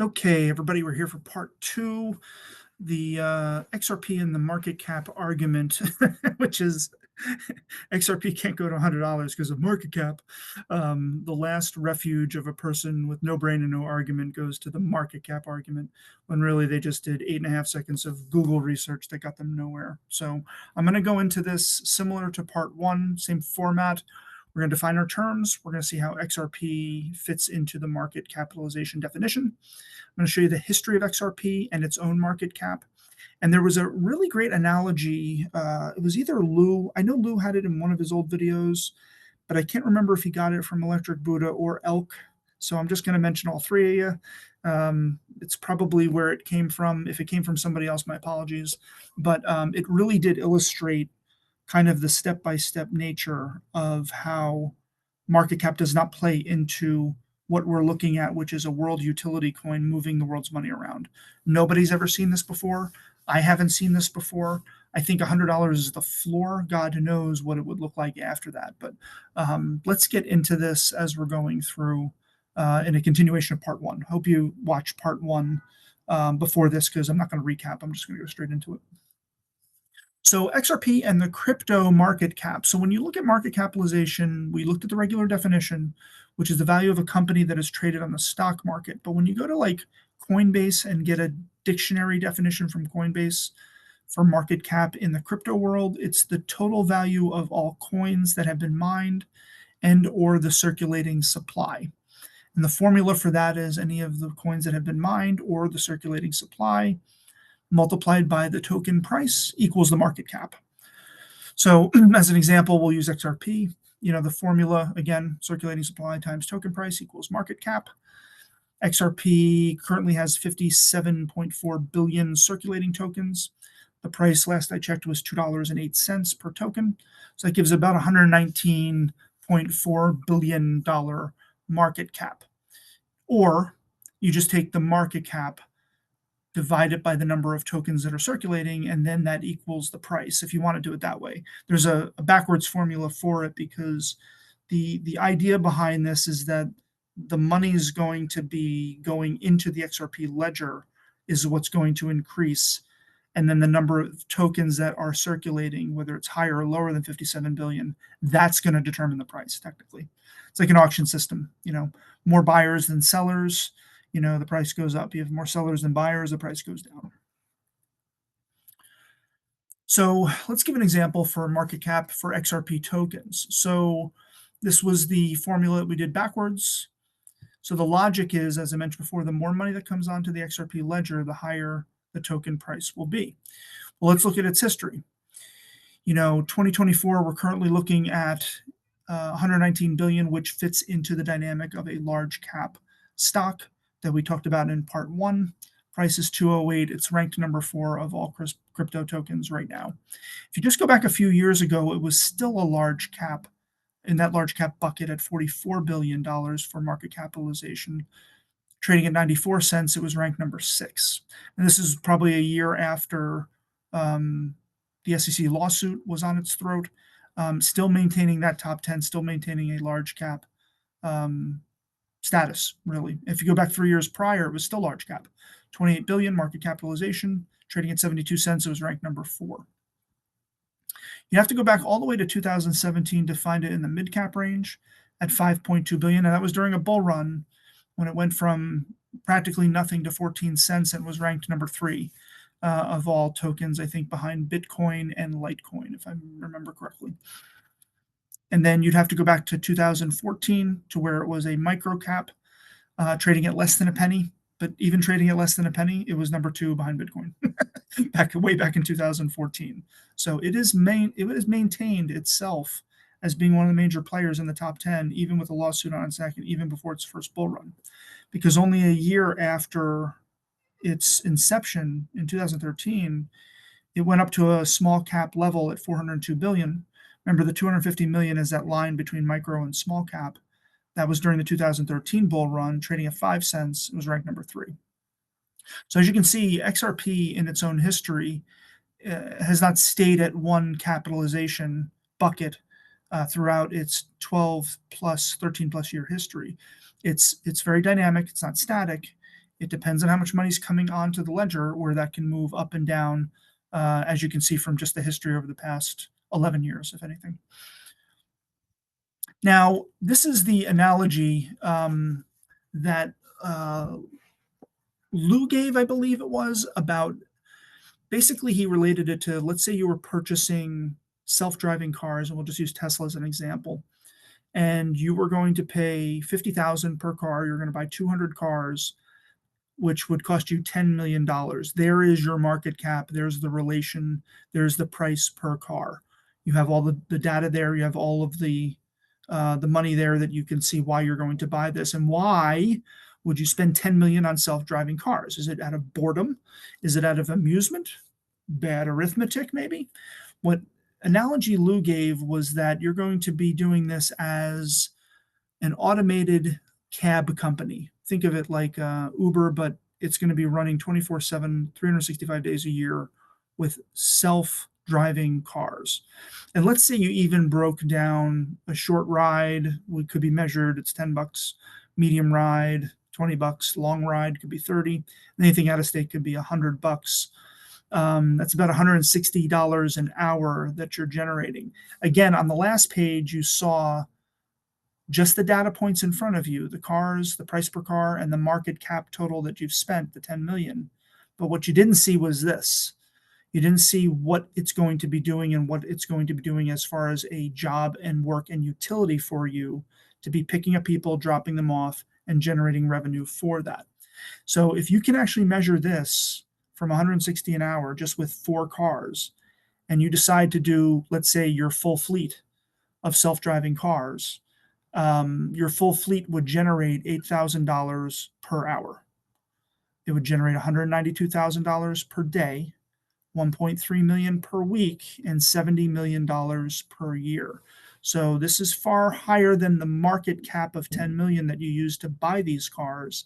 Okay, everybody, we're here for part two, the XRP and the market cap argument, which is XRP can't go to $100 because of market cap. The last refuge of a person with no brain and no argument goes to the market cap argument, when really they just did 8.5 seconds of Google research that got them nowhere. So I'm going to go into this similar to part one, same format. We're going to define our terms. We're going to see how XRP fits into the market capitalization definition. I'm going to show you the history of XRP and its own market cap. And there was a really great analogy. It was either Lou. I know Lou had it in one of his old videos, but I can't remember if he got it from Electric Buddha or Elk. So I'm just going to mention all three of you. It's probably where it came from. If it came from somebody else, my apologies. But it really did illustrate kind of the step-by-step nature of how market cap does not play into what we're looking at, which is a world utility coin moving the world's money around. Nobody's ever seen this before. I haven't seen this before. I think $100 is the floor. God knows what it would look like after that. But let's get into this as we're going through in a continuation of part one. Hope you watch part one before this, because I'm not going to recap. I'm just going to go straight into it. So XRP and the crypto market cap. So when you look at market capitalization, we looked at the regular definition, which is the value of a company that is traded on the stock market. But when you go to like Coinbase and get a dictionary definition from Coinbase for market cap in the crypto world, it's the total value of all coins that have been mined and or the circulating supply. And the formula for that is any of the coins that have been mined or the circulating supply multiplied by the token price equals the market cap. So as an example, we'll use XRP. The formula, again, circulating supply times token price equals market cap. XRP currently has 57.4 billion circulating tokens. The price last I checked was $2.08 per token. So that gives about $119.4 billion market cap. Or you just take the market cap, divide it by the number of tokens that are circulating, and then that equals the price, if you want to do it that way. There's a backwards formula for it, because the idea behind this is that the money is going to be going into the XRP ledger is what's going to increase, and then the number of tokens that are circulating, whether it's higher or lower than 57 billion, that's going to determine the price, technically. It's like an auction system, more buyers than sellers, the price goes up. You have more sellers than buyers, the price goes down. So let's give an example for market cap for XRP tokens. So this was the formula that we did backwards. So the logic is, as I mentioned before, the more money that comes onto the XRP ledger, the higher the token price will be. Well, let's look at its history. 2024, we're currently looking at 119 billion, which fits into the dynamic of a large cap stock that we talked about in part one. Price is 208. It's ranked number 4 of all crypto tokens right now. If you just go back a few years ago, it was still a large cap, in that large cap bucket, at $44 billion for market capitalization. Trading at 94 cents, it was ranked number 6. And this is probably a year after the SEC lawsuit was on its throat, still maintaining that top 10, still maintaining a large cap status, really. If you go back 3 years prior, it was still large cap. 28 billion market capitalization, trading at 72 cents, it was ranked number 4. You have to go back all the way to 2017 to find it in the mid cap range at 5.2 billion. And that was during a bull run when it went from practically nothing to 14 cents and was ranked number 3 of all tokens, I think, behind Bitcoin and Litecoin, if I remember correctly. And then you'd have to go back to 2014 to where it was a micro cap, trading at less than a penny. But even trading at less than a penny, it was number 2 behind Bitcoin, way back in 2014. So it has maintained itself as being one of the major players in the top 10, even with a lawsuit on its neck, and even before its first bull run. Because only a year after its inception in 2013, it went up to a small cap level at 402 billion. Remember, the 250 million is that line between micro and small cap. That was during the 2013 bull run, trading at 5 cents. It was ranked number 3. So as you can see, XRP in its own history has not stayed at one capitalization bucket throughout its 12 plus, 13 plus year history. It's very dynamic. It's not static. It depends on how much money is coming onto the ledger, where that can move up and down, as you can see from just the history over the past 11 years, if anything. Now, this is the analogy that Lou gave, I believe it was, about basically he related it to, let's say you were purchasing self-driving cars, and we'll just use Tesla as an example, and you were going to pay $50,000 per car. You're going to buy 200 cars, which would cost you $10 million. There is your market cap. There's the relation. There's the price per car. You have all the data there. You have all of the money there that you can see why you're going to buy this. And why would you spend $10 million on self-driving cars? Is it out of boredom? Is it out of amusement? Bad arithmetic, maybe? What analogy Lou gave was that you're going to be doing this as an automated cab company. Think of it like Uber, but it's going to be running 24/7, 365 days a year with self-driving cars. And let's say you even broke down a short ride, it could be measured, it's $10, medium ride, $20, long ride could be 30, anything out of state could be $100. That's about $160 an hour that you're generating. Again, on the last page, you saw just the data points in front of you, the cars, the price per car, and the market cap total that you've spent, the 10 million. But what you didn't see was this. You didn't see what it's going to be doing and what it's going to be doing as far as a job and work and utility for you to be picking up people, dropping them off, and generating revenue for that. So if you can actually measure this from 160 an hour just with 4 cars, and you decide to do, let's say, your full fleet of self-driving cars, your full fleet would generate $8,000 per hour. It would generate $192,000 per day, 1.3 million per week, and $70 million per year. So this is far higher than the market cap of 10 million that you use to buy these cars.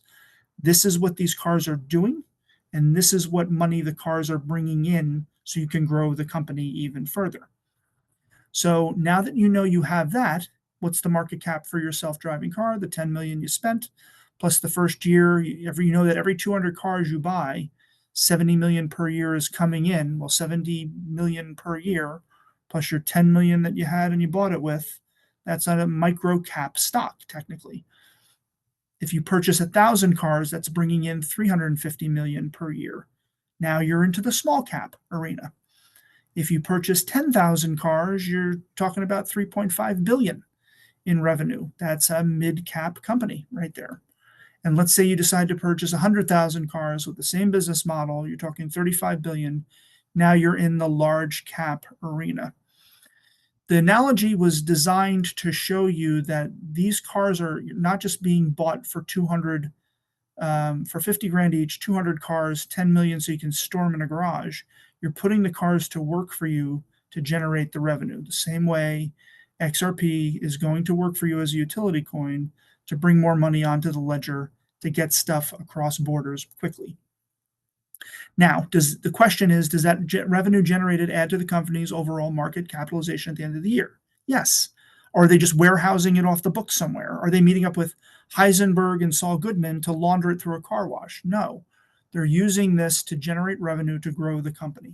This is what these cars are doing, and this is what money the cars are bringing in, so you can grow the company even further. So now that you know you have that, what's the market cap for your self-driving car? The 10 million you spent, plus the first year, you know that every 200 cars you buy, 70 million per year is coming in. Well, 70 million per year, plus your 10 million that you had and you bought it with, that's not a micro cap stock, technically. If you purchase 1,000 cars, that's bringing in 350 million per year. Now you're into the small cap arena. If you purchase 10,000 cars, you're talking about 3.5 billion in revenue. That's a mid-cap company right there. And let's say you decide to purchase 100,000 cars with the same business model, you're talking 35 billion. Now you're in the large cap arena. The analogy was designed to show you that these cars are not just being bought for 200, for 50 grand each, 200 cars, 10 million, so you can store them in a garage. You're putting the cars to work for you to generate the revenue. The same way XRP is going to work for you as a utility coin to bring more money onto the ledger to get stuff across borders quickly. Now, the question is, does that revenue generated add to the company's overall market capitalization at the end of the year? Yes. Or are they just warehousing it off the books somewhere? Are they meeting up with Heisenberg and Saul Goodman to launder it through a car wash? No. They're using this to generate revenue to grow the company.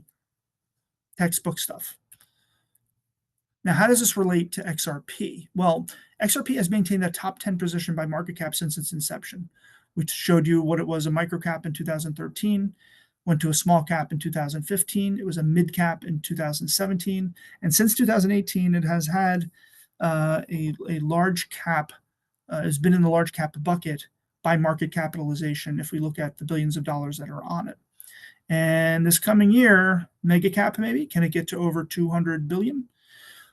Textbook stuff. Now, how does this relate to XRP? Well, XRP has maintained a top 10 position by market cap since its inception. We showed you what it was, a micro cap in 2013, went to a small cap in 2015. It was a mid cap in 2017. And since 2018, it has had a large cap, has been in the large cap bucket by market capitalization if we look at the billions of dollars that are on it. And this coming year, mega cap maybe, can it get to over 200 billion?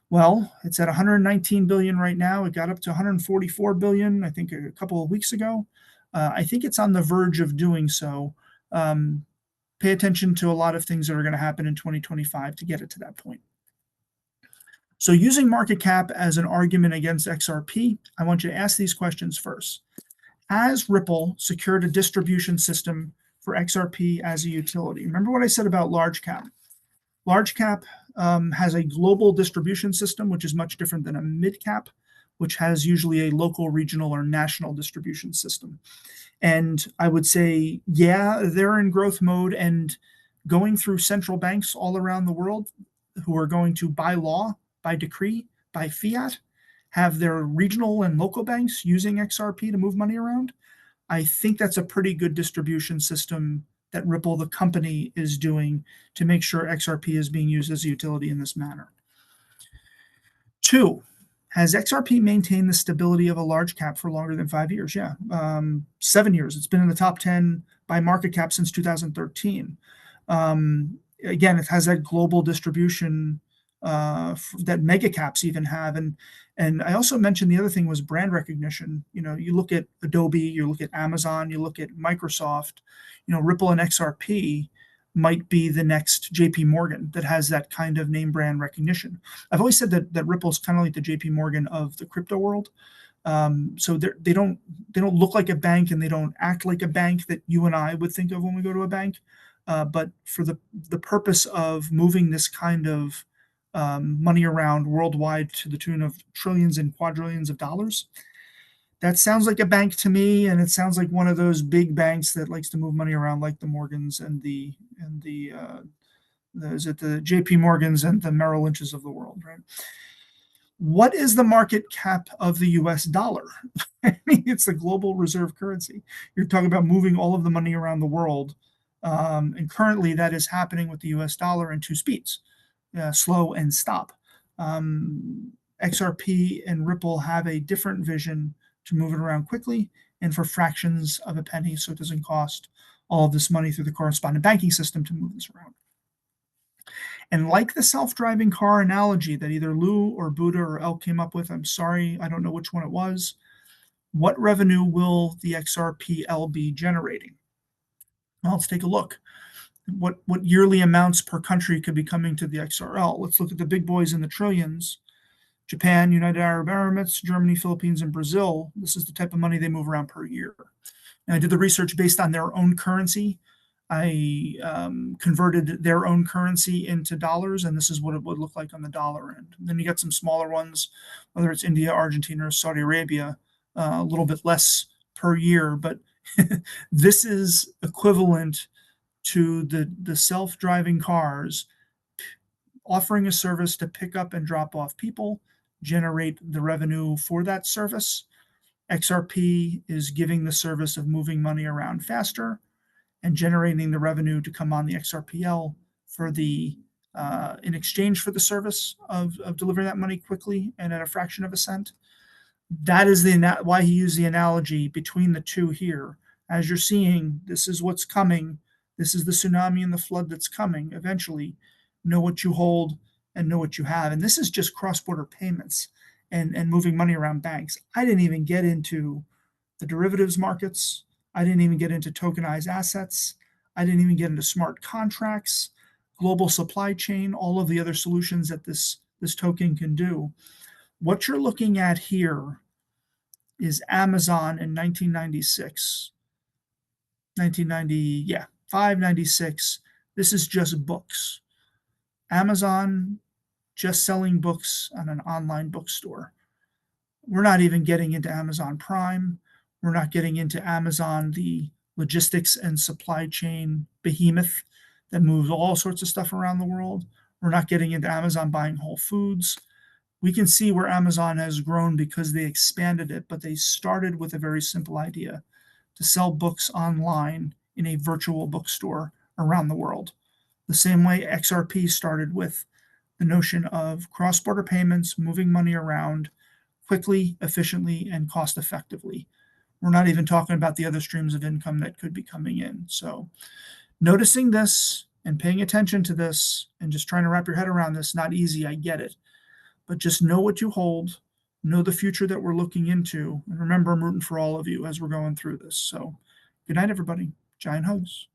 Well, it's at 119 billion right now. It got up to 144 billion, I think, a couple of weeks ago. I think it's on the verge of doing so. Pay attention to a lot of things that are going to happen in 2025 to get it to that point. So using market cap as an argument against XRP, I want you to ask these questions first. Has Ripple secured a distribution system for XRP as a utility? Remember what I said about large cap. Large cap has a global distribution system, which is much different than a mid cap, which has usually a local, regional, or national distribution system. And I would say, yeah, they're in growth mode and going through central banks all around the world who are going to, by law, by decree, by fiat, have their regional and local banks using XRP to move money around. I think that's a pretty good distribution system that Ripple, the company, is doing to make sure XRP is being used as a utility in this manner. 2, has XRP maintained the stability of a large cap for longer than 5 years? Yeah, 7 years. It's been in the top 10 by market cap since 2013. Again, it has that global distribution that mega caps even have. And I also mentioned the other thing was brand recognition. You look at Adobe, you look at Amazon, you look at Microsoft, Ripple and XRP might be the next JP Morgan that has that kind of name brand recognition. I've always said that Ripple's kind of like the JP Morgan of the crypto world. So they don't look like a bank and they don't act like a bank that you and I would think of when we go to a bank. But for the purpose of moving this kind of money around worldwide to the tune of trillions and quadrillions of dollars, that sounds like a bank to me, and it sounds like one of those big banks that likes to move money around, like the Morgans and the JP Morgans and the Merrill Lynches of the world, right? What is the market cap of the US dollar? I mean, it's the global reserve currency. You're talking about moving all of the money around the world. And currently that is happening with the US dollar in 2 speeds, slow and stop. XRP and Ripple have a different vision to move it around quickly and for fractions of a penny, so it doesn't cost all of this money through the correspondent banking system to move this around. And like the self-driving car analogy that either Lou or Buddha or Elk came up with, I'm sorry, I don't know which one it was, what revenue will the XRPL be generating? Well, let's take a look. What yearly amounts per country could be coming to the XRL? Let's look at the big boys in the trillions. Japan, United Arab Emirates, Germany, Philippines, and Brazil. This is the type of money they move around per year. And I did the research based on their own currency. I converted their own currency into dollars, and this is what it would look like on the dollar end. And then you got some smaller ones, whether it's India, Argentina, or Saudi Arabia, a little bit less per year. But this is equivalent to the self-driving cars offering a service to pick up and drop off people, generate the revenue for that service. XRP is giving the service of moving money around faster and generating the revenue to come on the XRPL for in exchange for the service of delivering that money quickly and at a fraction of a cent. That is why he used the analogy between the two here. As you're seeing, this is what's coming. This is the tsunami and the flood that's coming eventually. Know what you hold and know what you have. And this is just cross-border payments and moving money around banks. I didn't even get into the derivatives markets. I didn't even get into tokenized assets. I didn't even get into smart contracts, global supply chain, all of the other solutions that this token can do. What you're looking at here is Amazon in 1996. 5, 96. This is just books. Amazon just selling books on an online bookstore. We're not even getting into Amazon Prime. We're not getting into Amazon, the logistics and supply chain behemoth that moves all sorts of stuff around the world. We're not getting into Amazon buying Whole Foods. We can see where Amazon has grown because they expanded it, but they started with a very simple idea to sell books online in a virtual bookstore around the world. The same way XRP started with the notion of cross-border payments, moving money around quickly, efficiently, and cost effectively. We're not even talking about the other streams of income that could be coming in. So noticing this and paying attention to this and just trying to wrap your head around this, not easy, I get it. But just know what you hold, know the future that we're looking into. And remember, I'm rooting for all of you as we're going through this. So good night, everybody. Giant hugs.